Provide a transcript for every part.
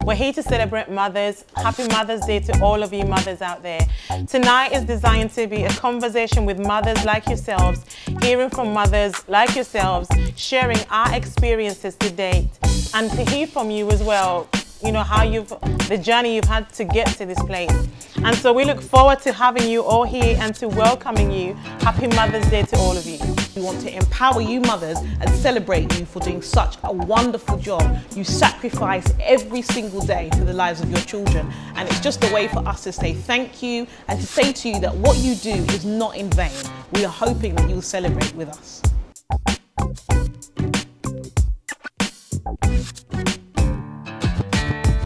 We're here to celebrate mothers. Happy Mother's Day to all of you mothers out there. Tonight is designed to be a conversation with mothers like yourselves, hearing from mothers like yourselves, sharing our experiences to date, and to hear from you as well, you know, how the journey you've had to get to this place. And so we look forward to having you all here and to welcoming you. Happy Mother's Day to all of you. We want to empower you mothers and celebrate you for doing such a wonderful job. You sacrifice every single day for the lives of your children, and it's just a way for us to say thank you and to say to you that what you do is not in vain. We are hoping that you'll celebrate with us.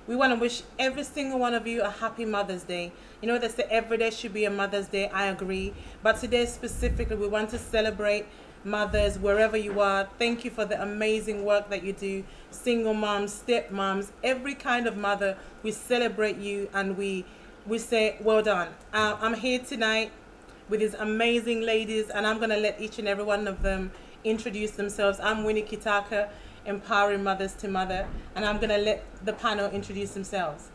We want to wish every single one of you a happy Mother's Day. You know, they say every day should be a Mother's Day. I agree. But today specifically, we want to celebrate mothers wherever you are. Thank you for the amazing work that you do. Single moms, step moms, every kind of mother. We celebrate you and we say well done. I'm here tonight with these amazing ladies, and I'm going to let each and every one of them introduce themselves. I'm Winnie Kitaka, empowering mothers to mother, and I'm going to let the panel introduce themselves.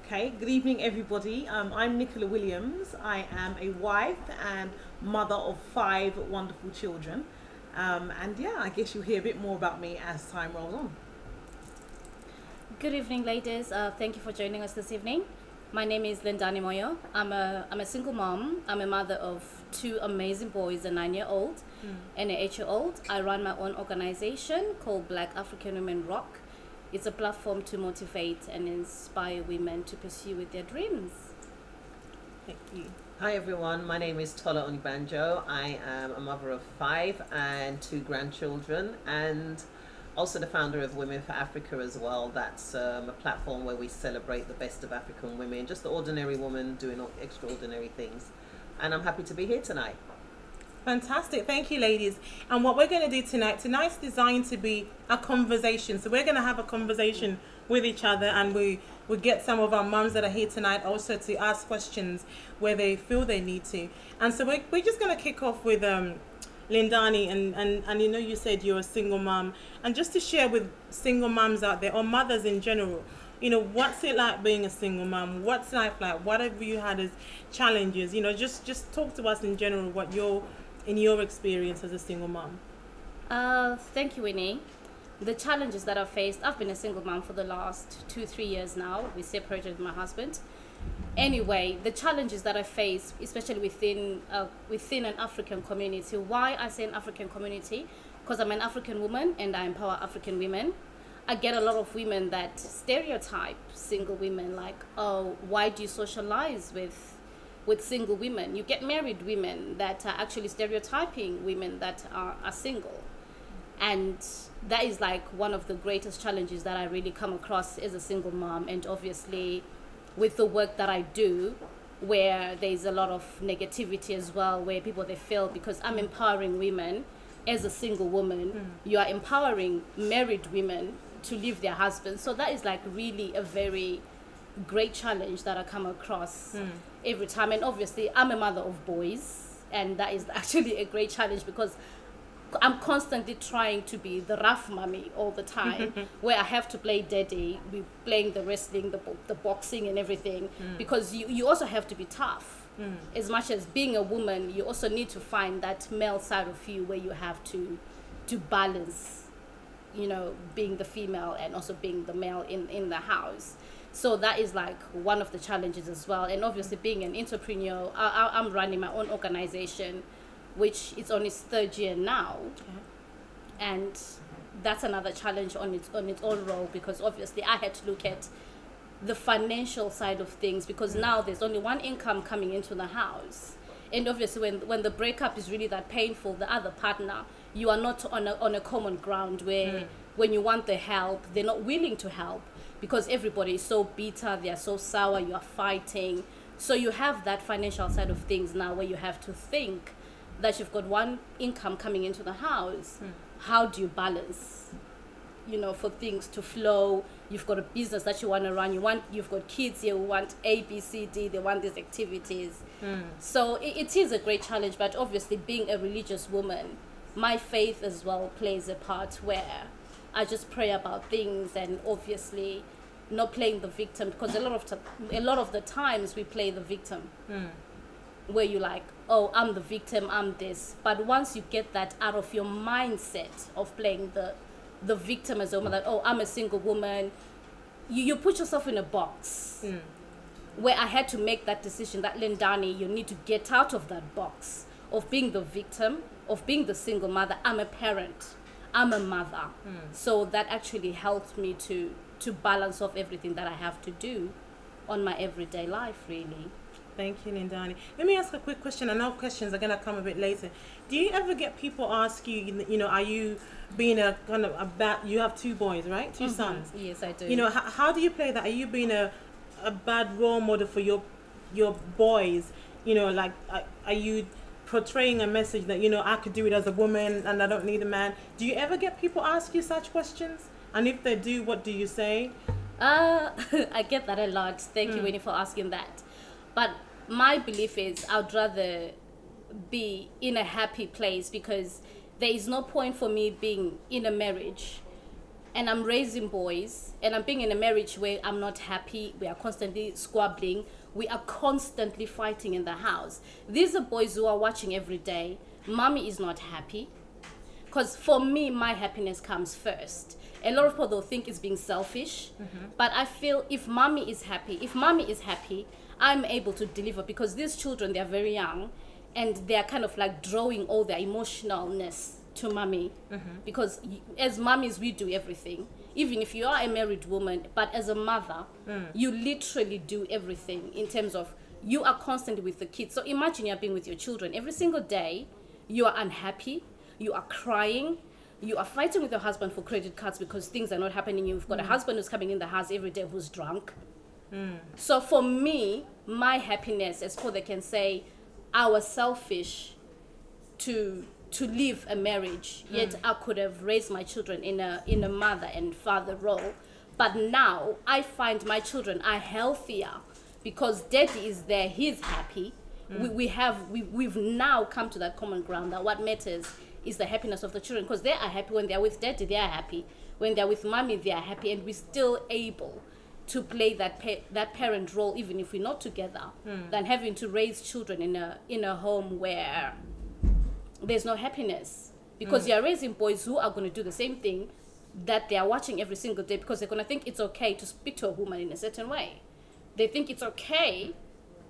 Okay, good evening everybody. I'm Nicola Williams. I am a wife and mother of 5 wonderful children. And yeah, I guess you'll hear a bit more about me as time rolls on. Good evening ladies, thank you for joining us this evening. My name is Lindani Moyo. I'm a single mom. I'm a mother of 2 amazing boys, a 9-year-old and an 8-year-old. I run my own organization called Black African Women Rock. It's a platform to motivate and inspire women to pursue with their dreams. Thank you. Hi everyone, my name is Tola Inigbanjo. I am a mother of 5 and 2 grandchildren, and also the founder of Women for Africa as well. That's a platform where we celebrate the best of African women, just the ordinary woman doing extraordinary things. And I'm happy to be here tonight. Fantastic. Thank you, ladies. And what we're going to do tonight's designed to be a conversation. So we're going to have a conversation with each other, and we get some of our mums that are here tonight also to ask questions where they feel they need to. And so we're just going to kick off with Lindani, and you know, you said you're a single mom, and just to share with single moms out there or mothers in general, you know, what's it like being a single mom? What's life like? What have you had as challenges? You know, just talk to us in general what in your experience as a single mom. Thank you, Winnie. The challenges that I've faced, I've been a single mom for the last 2-3 years now. We separated with my husband. Anyway, the challenges that I face, especially within an African community. Why I say an African community? Because I'm an African woman and I empower African women. I get a lot of women that stereotype single women, like, oh, why do you socialize with single women? You get married women that are actually stereotyping women that are single. And that is like one of the greatest challenges that I really come across as a single mom. And obviously with the work that I do, where there's a lot of negativity as well, where people, they feel because I'm empowering women as a single woman, you are empowering married women to leave their husbands. So that is like really a very great challenge that I come across every time. And obviously I'm a mother of boys, and that is actually a great challenge because I'm constantly trying to be the rough mommy all the time, where I have to play daddy, we playing the wrestling, the boxing and everything, because you also have to be tough. As much as being a woman, you also need to find that male side of you where you have to balance, you know, being the female and also being the male in the house. So that is like one of the challenges as well. And obviously being an entrepreneur, I'm running my own organization, which is on its 3rd year now. And that's another challenge on its own role, because obviously I had to look at the financial side of things, because now there's only one income coming into the house. And obviously when the breakup is really that painful, the other partner, you are not on a common ground where when you want the help, they're not willing to help, because everybody is so bitter, they are so sour, you are fighting. So you have that financial side of things now where you have to think that you've got one income coming into the house. How do you balance, you know, for things to flow? You've got a business that you want to run, you've got kids here who want A, B, C, D, they want these activities. So it is a great challenge. But obviously being a religious woman, my faith as well plays a part, where I just pray about things, and obviously not playing the victim, because a lot of the times we play the victim, where you're like, oh, I'm the victim, I'm this. But once you get that out of your mindset of playing the victim as a woman, that, oh, I'm a single woman, you put yourself in a box. Where I had to make that decision that, Lindani, you need to get out of that box of being the victim, of being the single mother. I'm a parent, I'm a mother. So that actually helped me to balance off everything that I have to do on my everyday life, really. Thank you, Lindani. Let me ask a quick question. I know questions are going to come a bit later. Do you ever get people ask you, you know, are you being a kind of a bad, you have 2 boys, right? 2 sons. Yes, I do. You know, how do you play that? Are you being a bad role model for your boys? You know, like, are you portraying a message that, you know, I could do it as a woman and I don't need a man? Do you ever get people ask you such questions? And if they do, what do you say? I get that a lot. Thank you, Winnie, for asking that. But my belief is I'd rather be in a happy place, because there is no point for me being in a marriage and I'm raising boys and I'm being in a marriage where I'm not happy. We are constantly squabbling. We are constantly fighting in the house. These are boys who are watching every day. Mommy is not happy. Because for me, my happiness comes first. A lot of people don't think it's being selfish, but I feel if mommy is happy, I'm able to deliver, because these children, they're very young and they're kind of like drawing all their emotionalness to mommy, because as mommies, we do everything. Even if you are a married woman, but as a mother, you literally do everything in terms of you are constantly with the kids. So imagine you're being with your children every single day. You are unhappy, you are crying, you are fighting with your husband for credit cards because things are not happening. You've got a husband who's coming in the house every day who's drunk. So for me, my happiness, as Paul, they can say, I was selfish to live a marriage, yet I could have raised my children in a mother and father role. But now I find my children are healthier because daddy is there, he's happy. We've now come to that common ground that what matters is the happiness of the children, because they are happy when they're with daddy, they are happy. When they're with mommy, they are happy, and we're still able to play that parent role, even if we're not together, than having to raise children in a home where there's no happiness, because you're raising boys who are going to do the same thing that they are watching every single day, because they're going to think it's okay to speak to a woman in a certain way. They think it's okay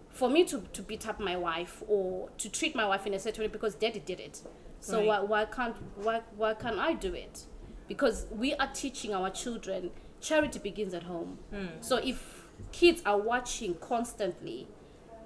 for me to beat up my wife or to treat my wife in a certain way because daddy did it. So why can't I do it? Because we are teaching our children charity begins at home. So if kids are watching constantly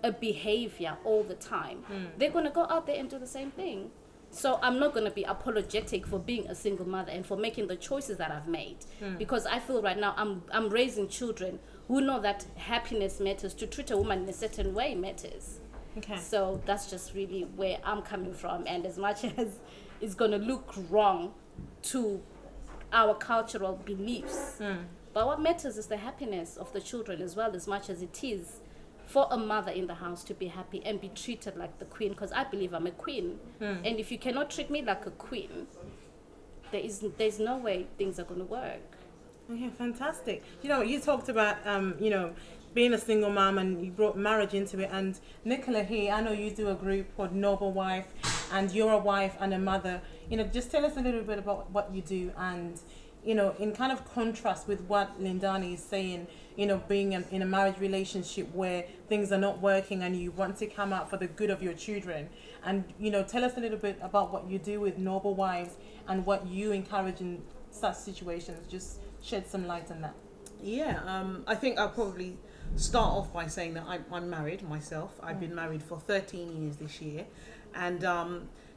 a behavior all the time, they're going to go out there and do the same thing. So I'm not going to be apologetic for being a single mother and for making the choices that I've made, because I feel right now I'm raising children who know that happiness matters. To treat a woman in a certain way matters. Okay. So that's just really where I'm coming from, and as much as it's going to look wrong to our cultural beliefs, but what matters is the happiness of the children as well, as much as it is for a mother in the house to be happy and be treated like the queen, because I believe I'm a queen. And if you cannot treat me like a queen, there's no way things are going to work. Okay, fantastic. You know, you talked about, you know, being a single mom, and you brought marriage into it. And Nicola here, I know you do a group called Noble Wife, and you're a wife and a mother. You know, just tell us a little bit about what you do, and, you know, in kind of contrast with what Lindani is saying, you know, being in a marriage relationship where things are not working and you want to come out for the good of your children. And, you know, tell us a little bit about what you do with Noble Wives and what you encourage in such situations. Just shed some light on that. Yeah, I think I'll probably start off by saying that I'm married myself. I've been married for 13 years this year. And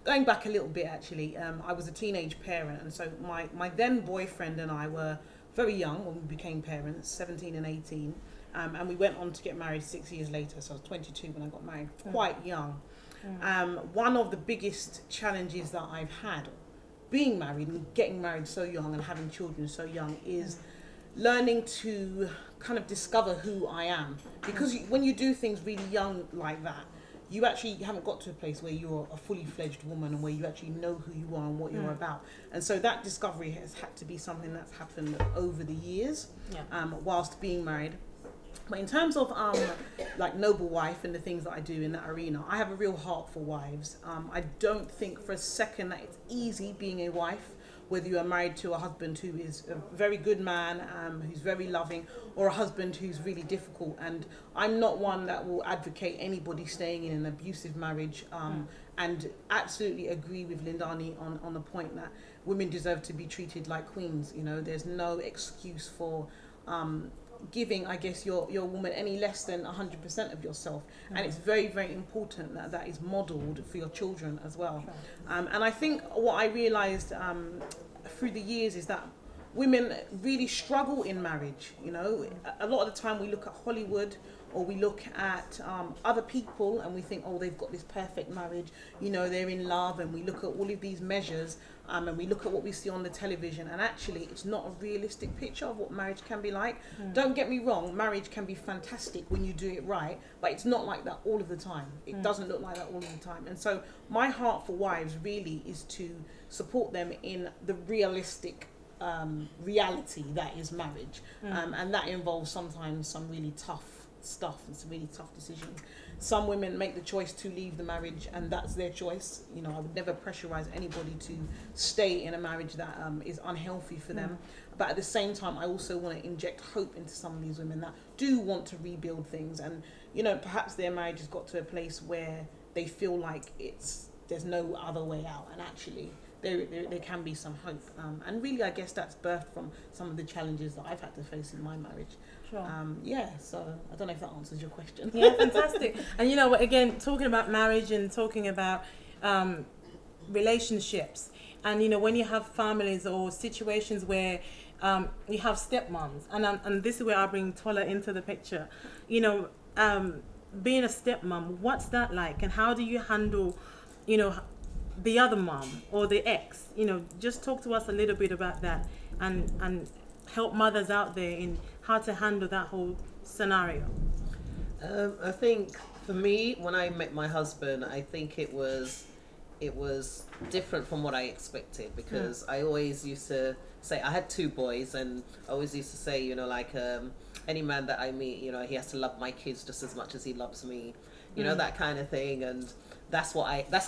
going back a little bit, actually, I was a teenage parent. And so my then boyfriend and I were very young when we became parents, 17 and 18. And we went on to get married 6 years later. So I was 22 when I got married, quite young. One of the biggest challenges that I've had being married and getting married so young and having children so young is learning to kind of discover who I am. Because when you do things really young like that, you actually haven't got to a place where you're a fully fledged woman and where you actually know who you are and what you're about. And so that discovery has had to be something that's happened over the years, whilst being married. But in terms of like Noble Wife and the things that I do in that arena, I have a real heart for wives. I don't think for a second that it's easy being a wife, whether you are married to a husband who is a very good man, who's very loving, or a husband who's really difficult. And I'm not one that will advocate anybody staying in an abusive marriage, and absolutely agree with Lindani on the point that women deserve to be treated like queens. You know, there's no excuse for giving, I guess, your woman any less than 100% of yourself. And it's very, very important that that is modelled for your children as well. And I think what I realised through the years is that women really struggle in marriage. You know, a lot of the time we look at Hollywood, or we look at other people and we think, oh, they've got this perfect marriage, you know, they're in love, and we look at all of these measures, and we look at what we see on the television, and actually it's not a realistic picture of what marriage can be like. Don't get me wrong, marriage can be fantastic when you do it right, but it's not like that all of the time. It doesn't look like that all of the time. And so my heart for wives really is to support them in the realistic reality that is marriage, and that involves sometimes some really tough stuff and some really tough decisions. Some women make the choice to leave the marriage, and that's their choice. You know, I would never pressurize anybody to stay in a marriage that is unhealthy for them. But at the same time, I also want to inject hope into some of these women that do want to rebuild things, and you know, perhaps their marriage has got to a place where they feel like there's no other way out, and actually there can be some hope. And really, I guess that's birthed from some of the challenges that I've had to face in my marriage. Sure. So I don't know if that answers your question. Yeah, fantastic. And you know, again, talking about marriage and talking about relationships, and you know, when you have families or situations where you have stepmoms, and this is where I bring Tola into the picture. You know, being a stepmom, what's that like, and how do you handle, you know, the other mom or the ex? You know, just talk to us a little bit about that, and help mothers out there in how to handle that whole scenario. I think for me, when I met my husband, I think it was different from what I expected, because I always used to say, I had 2 boys, and I always used to say, you know, like any man that I meet, you know, he has to love my kids just as much as he loves me, you know, that kind of thing. And that's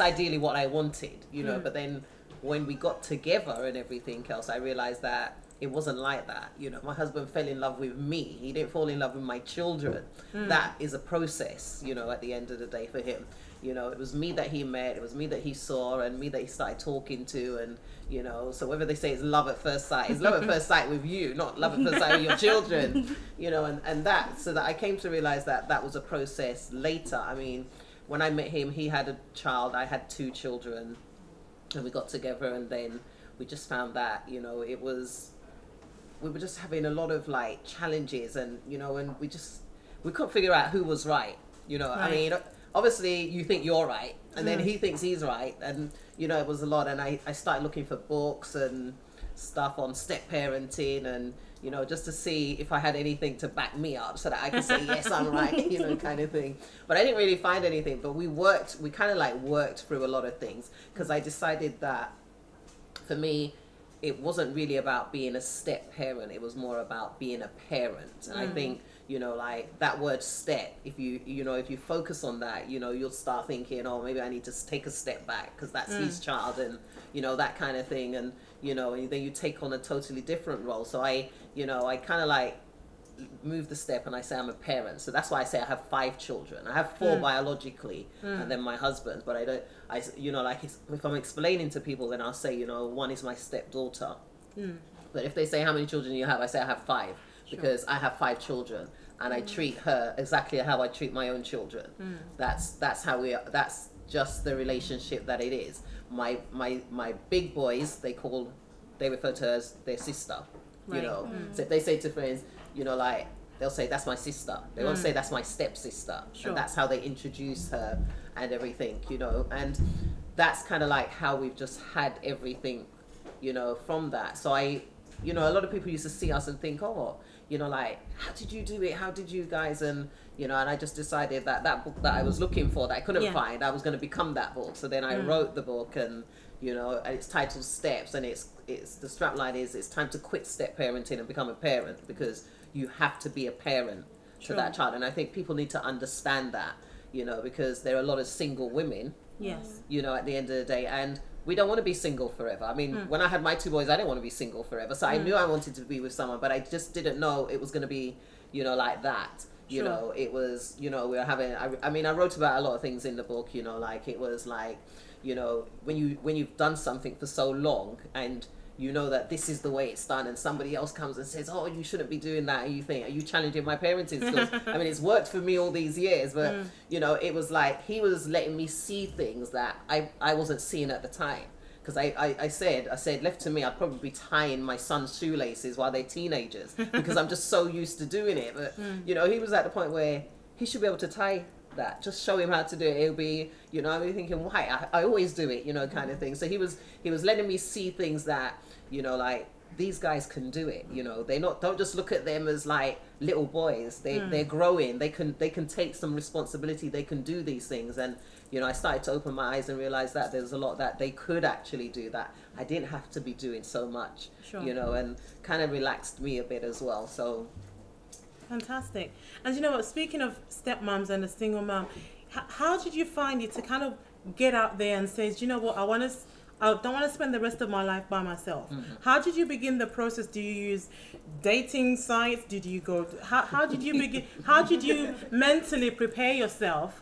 ideally what I wanted, you know. But then when we got together and everything else, I realized that it wasn't like that. You know, my husband fell in love with me. He didn't fall in love with my children. That is a process, you know, at the end of the day for him. You know, it was me that he met, it was me that he saw, and me that he started talking to. And, you know, so whether they say it's love at first sight, it's love at first sight with you, not love at first sight with your children, you know. And that, so that I came to realize that that was a process later. I mean, when I met him, he had a child, I had 2 children, and we got together, and then we just found that, you know, we were just having a lot of like challenges, and you know, and we couldn't figure out who was right, you know. I mean, obviously you think you're right, and then he thinks he's right, and you know, it was a lot. And I started looking for books and stuff on step parenting, and you know, just to see if I had anything to back me up so that I could say yes, I'm right, you know, kind of thing. But I didn't really find anything. But we kind of like worked through a lot of things, because I decided that for me, it wasn't really about being a step parent. It was more about being a parent. And I think, you know, like that word step, if you focus on that, you know, you'll start thinking, oh, maybe I need to take a step back because that's his child, and, you know, that kind of thing. And, you know, and then you take on a totally different role. So I kind of like move the step and I say I'm a parent. So that's why I say I have 5 children. I have 4 biologically, and then my husband. But you know, like if I'm explaining to people, then I'll say, you know, 1 is my stepdaughter. But if they say how many children you have, I say I have 5, because I have 5 children, and I treat her exactly how I treat my own children. That's how we are. That's just the relationship that it is. My big boys, they refer to her as their sister. You know, so if they say to friends, you know, like they'll say that's my sister. They won't say that's my stepsister. And that's how they introduce her and everything, you know. And that's kind of like how we've just had everything, you know, from that. So you know, a lot of people used to see us and think, oh, you know, like, how did you do it? How did you guys? And, you know, and I just decided that that book that I was looking for, that I couldn't find, I was going to become that book. So then I wrote the book, and, you know, and it's titled Steps, and it's the strapline is, it's time to quit step parenting and become a parent, because you have to be a parent to that child. And I think people need to understand that, you know, because there are a lot of single women, you know, at the end of the day, and we don't want to be single forever. I mean, when I had my 2 boys, I didn't want to be single forever. So I knew I wanted to be with someone, but I just didn't know it was going to be, you know, like that. You know, it was, you know, we were having, I mean, I wrote about a lot of things in the book, you know, like, it was like, you know, when you've done something for so long, and you know that this is the way it's done, and somebody else comes and says, oh, you shouldn't be doing that, and you think, are you challenging my parenting skills? I mean, it's worked for me all these years, but you know, it was like he was letting me see things that I wasn't seeing at the time. Because I said, left to me, I'd probably be tying my son's shoelaces while they're teenagers, because I'm just so used to doing it. But you know, he was at the point where he should be able to tie that. Just show him how to do it. It'll be, you know, I'm thinking, why? I always do it, you know, kind of thing. So he was letting me see things that, you know, like, these guys can do it, you know. Don't just look at them as like little boys. They're growing. They can take some responsibility. They can do these things. And you know, I started to open my eyes and realize that there's a lot that they could actually do, that I didn't have to be doing so much, you know, and kind of relaxed me a bit as well. So fantastic. And you know what, speaking of stepmoms and a single mom, how did you find it to kind of get out there and say, you know what, I don't want to spend the rest of my life by myself? How did you begin the process? Do you use dating sites? Did you go, how did you begin, how did you mentally prepare yourself